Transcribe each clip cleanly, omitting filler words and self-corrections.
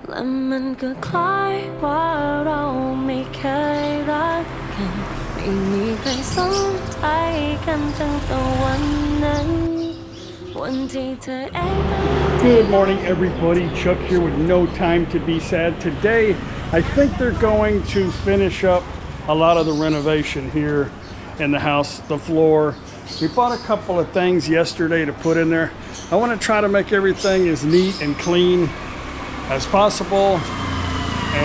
และมันก็คล้ายว่าเราไม่เคยรักกันไม่มีใครสนใจกันตั้งแต่วันนั้นวันที่เธอเองเป็น Good morning, everybody. Chuck here with no time to be sad. Today, I think they're going to finish up a lot of the renovation here in the house, the floor. We bought a couple of things yesterday to put in there. I want to try to make everything as neat and clean as possible.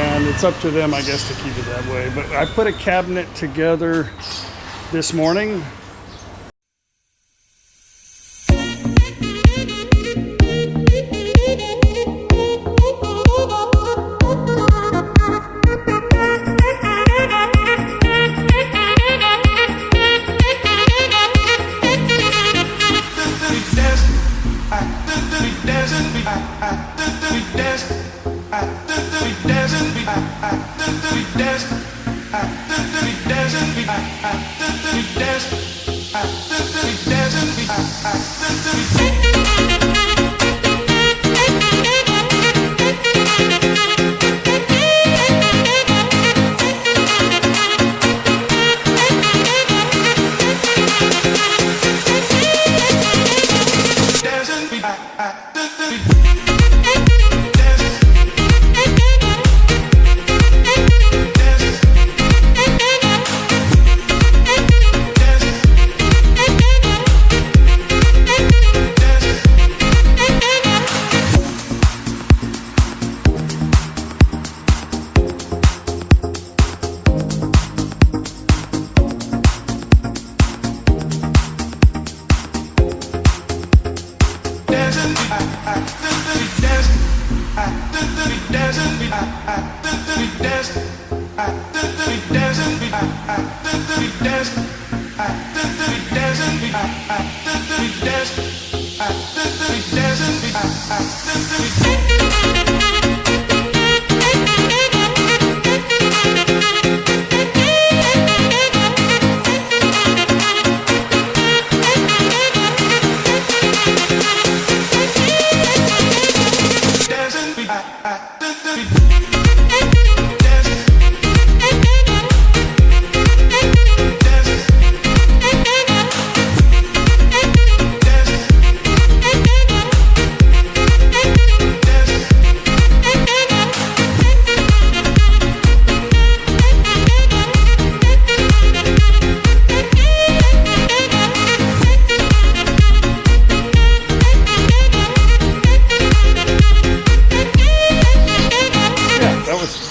And it's up to them, I guess, to keep it that way. But I put a cabinet together this morning.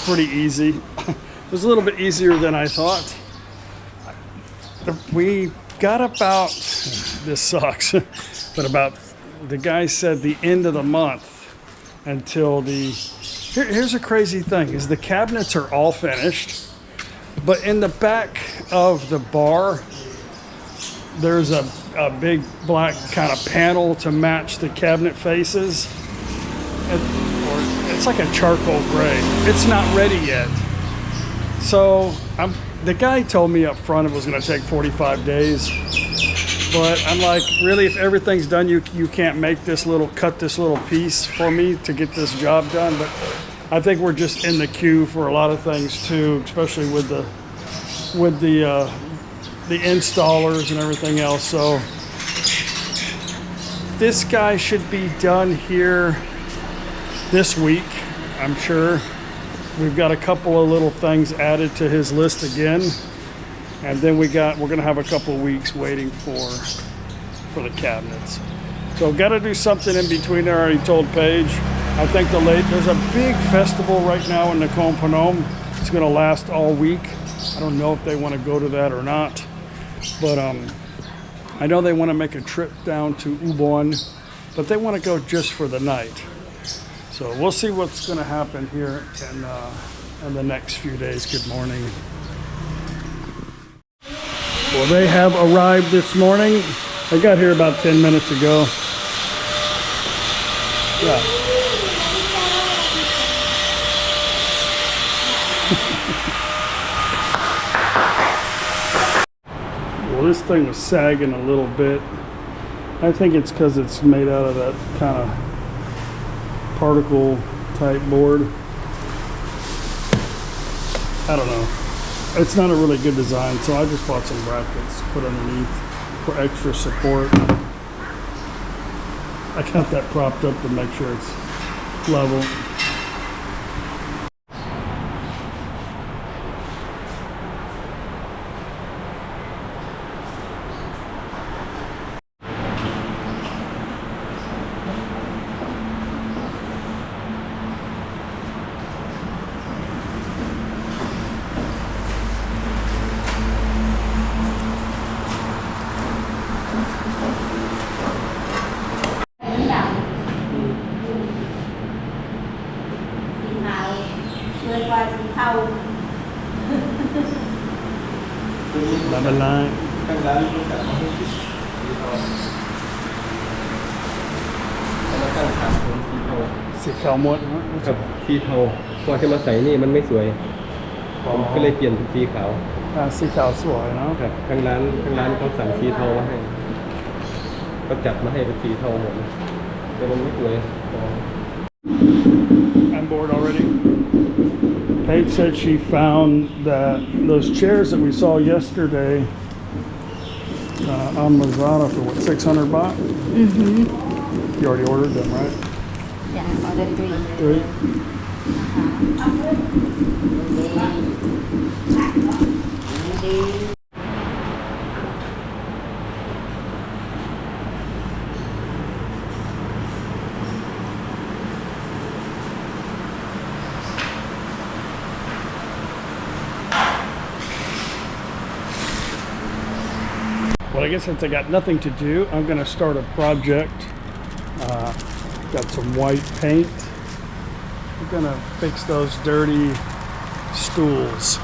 Pretty easy. It was a little bit easier than I thought. We got about, this sucks, but about, the guy said the end of the month until the, here's a crazy thing, is the cabinets are all finished, but in the back of the bar, there's a big black kind of panel to match the cabinet faces. It's like a charcoal gray. It's not ready yet. So the guy told me up front it was going to take 45 days. But I'm like, really, if everything's done, you can't make cut this little piece for me to get this job done. But I think we're just in the queue for a lot of things too, especially with the installers and everything else. So this guy should be done here this week, I'm sure. We've got a couple of little things added to his list again, and then we're gonna have a couple of weeks waiting for the cabinets. So got to do something in between there. I already told Paige. I think there's a big festival right now in NakhonPhanom. It's gonna last all week. I don't know if they want to go to that or not, but I know they want to make a trip down to Ubon, but they want to go just for the night. So we'll see what's going to happen here in the next few days. Good morning. Well, they have arrived this morning. I got here about 10 minutes ago. Yeah. Well, this thing was sagging a little bit. I think it's because it's made out of that kind of particle type board. I don't know. It's not a really good design, so I just bought some brackets to put underneath for extra support. I got that propped up to make sure it's level. Level line. ข้างด้านต้องจัดมาให้สีเทาแล้วตั้งขาโทนสีเทา สีขาวมด ครับสีเทาพอจะมาใส่นี่มันไม่สวยผมก็เลยเปลี่ยนเป็นสีขาว สีขาวสวยเนาะ ครับข้างร้านเขาสั่งสีเทามาให้ก็จัดมาให้เป็นสีเทาหมดนะแต่มันไม่สวย I'm bored already. Paige said she found that those chairs that we saw yesterday on Lazada for what, 600 baht? Mm-hmm. You already ordered them, right? Yeah, I ordered 3. 3? Well, I guess since I got nothing to do, I'm going to start a project. Got some white paint. I'm going to fix those dirty stools.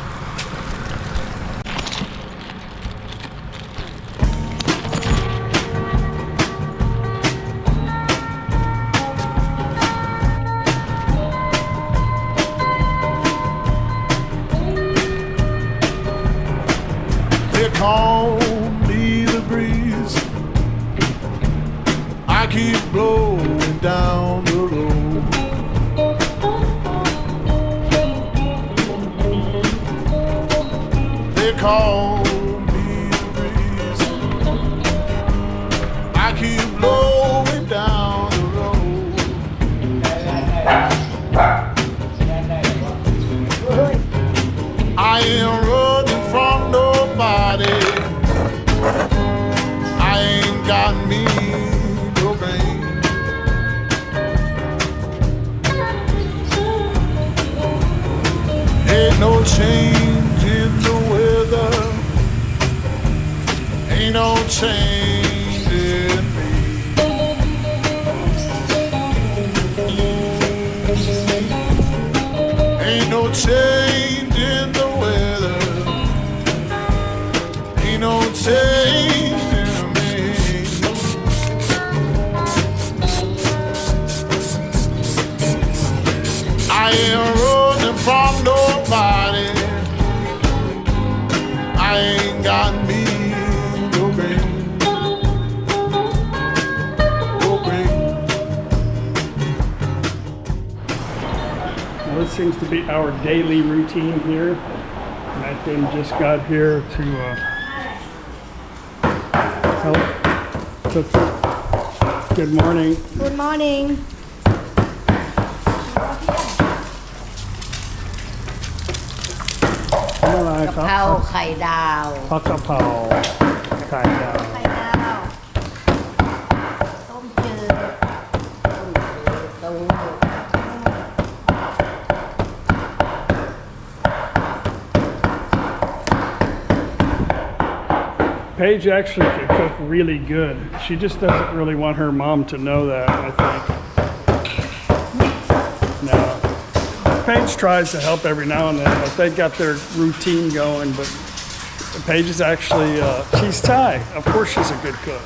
They call me the breeze. I keep blowing down the road. They call me the breeze. I keep blowing down the road. I ain't running from nobody. I ain't got me no pain. Ain't no change in the weather. Ain't no change in me. Ain't no change in the weather. Ain't no change in me. I ain't running from nobody. I ain't got me no pain. No pain. Well, this seems to be our daily routine here. Nathan just got here to help. Good morning. Good morning. ทำอะไรค กะ รับ เพราไข่ดาว ผักกะเพราไข่ดาว ไข่ดาวต้มจืดต้มจืด Paige actually can cook really good. She just doesn't really want her mom to know that, I think. No. Paige tries to help every now and then, but they got their routine going. But Paige is actually, she's Thai. Of course she's a good cook.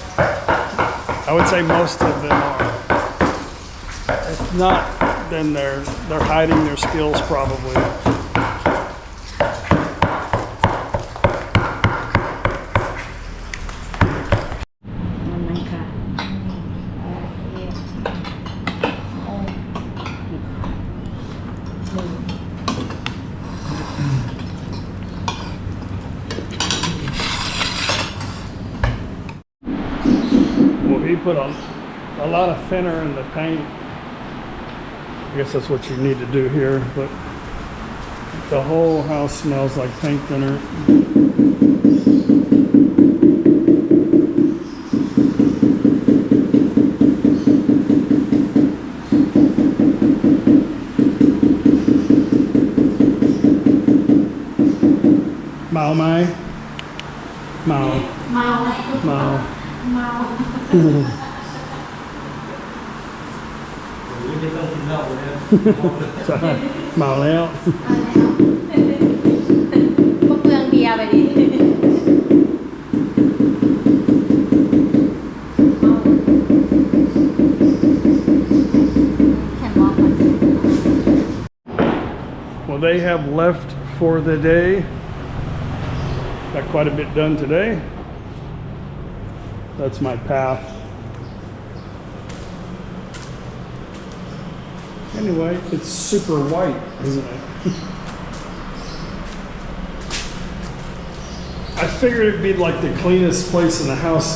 I would say most of them are. If not, then they're hiding their skills probably. put a lot of thinner in the paint. I guess that's what you need to do here, but the whole house smells like paint thinner. Màu mai. Màu. Màu. Màu. Màu. ไม่ต้องกินเหล้าเลย ใช่เมาแล้ว ก็เปลืองเบียร์ไปดิแข่งบอกก่อน Well, they have left for the day. Got quite a bit done today. That's my path. Anyway, it's super white, isn't it? I figured it'd be like the cleanest place in the house.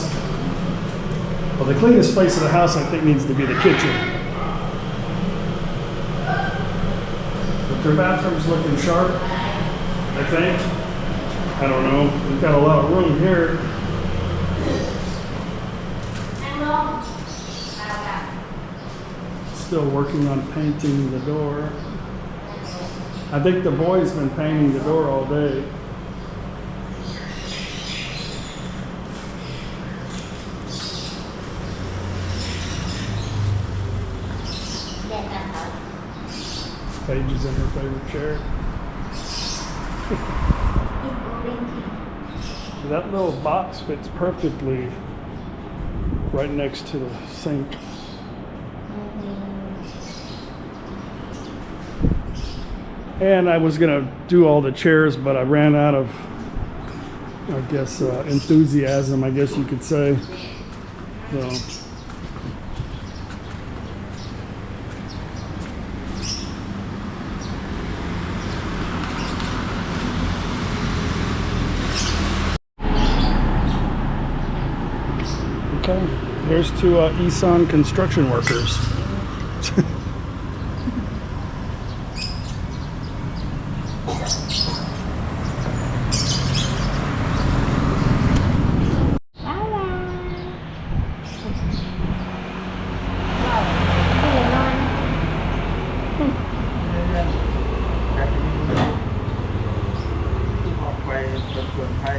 Well, the cleanest place in the house, I think, needs to be the kitchen. But their bathroom's looking sharp, I think. I don't know. We've got a lot of room here. Still working on painting the door. I think the boy's been painting the door all day. Paige is in her favorite chair. That little box fits perfectly right next to the sink. And I was gonna do all the chairs, but I ran out of, I guess, enthusiasm, I guess you could say. So. Okay, here's to Isan construction workers.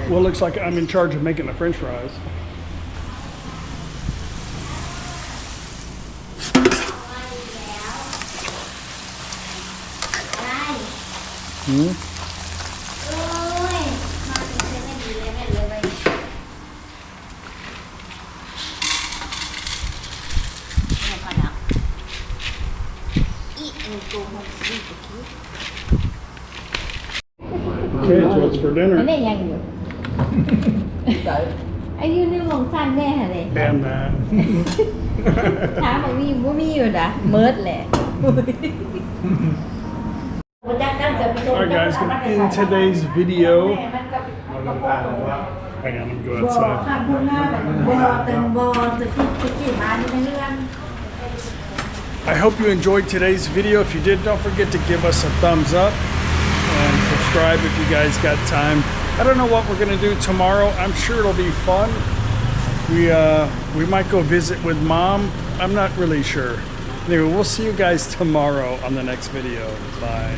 Well, it looks like I'm in charge of making the French fries. Hmm? โอเค so what's for อัน dinner? นี้ยังอยู่ไอ้ยูนี่มองสั้นแน่เลย And that. ถามว่ามีอยู่นะเมิร์ดแหละ Alright guys, gonna end today's video. Hang on, let me go outside. I hope you enjoyed today's video. If you did, don't forget to give us a thumbs up and subscribe if you guys got time. I don't know what we're gonna do tomorrow. I'm sure it'll be fun. We might go visit with Mom. I'm not really sure. Anyway, we'll see you guys tomorrow on the next video. Bye.